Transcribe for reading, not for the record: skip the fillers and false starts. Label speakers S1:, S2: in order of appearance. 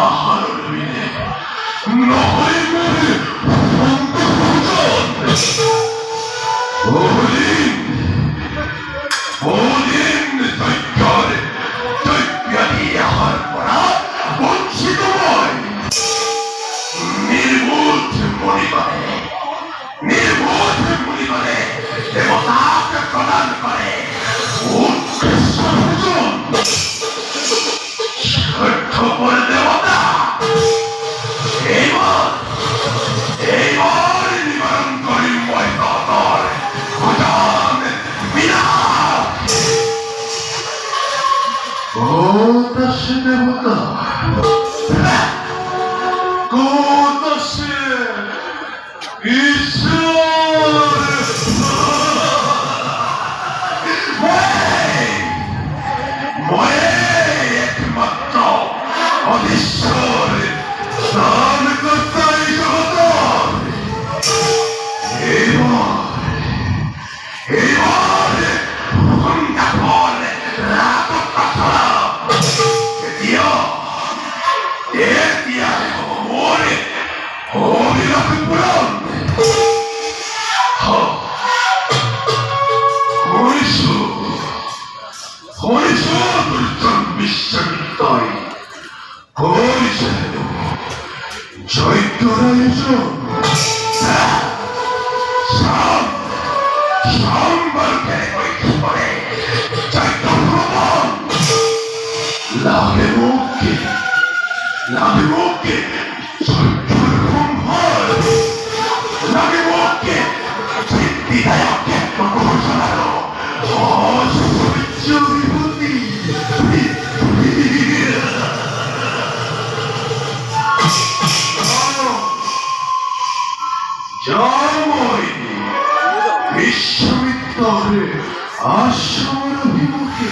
S1: আহার বিনে নহলে মরে বহুদিন দৈত্যরে দৈত্যাদি আহার করা বঞ্চিত নয়। নির্বোধ মণিবনে দেবতাকে প্রদান করে উৎকৃষ্ট ভোজন। স্বার্থপর দেবতা এইবার নিবারণ করি ময়দার ভোজন বিনা। কোথাসে দেবতা, কোথাসে ঈশ্বর? ময়ে একমাত্র অধীশ্বর স্নানকর্তাই জগৎ। এবার ভঙ্গাফল রাতপ্রাথরা দিয়া মোরে অবিরাম পুরাণ। বিশ্বামিত্রই হয়েছিল চৈত্রায়োজন। সম্বর্ধে করে চৈত্র ভ্রমণ লাভে মুখে চৈত্র কুম্ভল লাভে মুখে সিদ্ধিদায়ক ঘোষণার অসহ্য বিভূতি। বিশ্বামিত্রের আশ্রমের অভিমুখে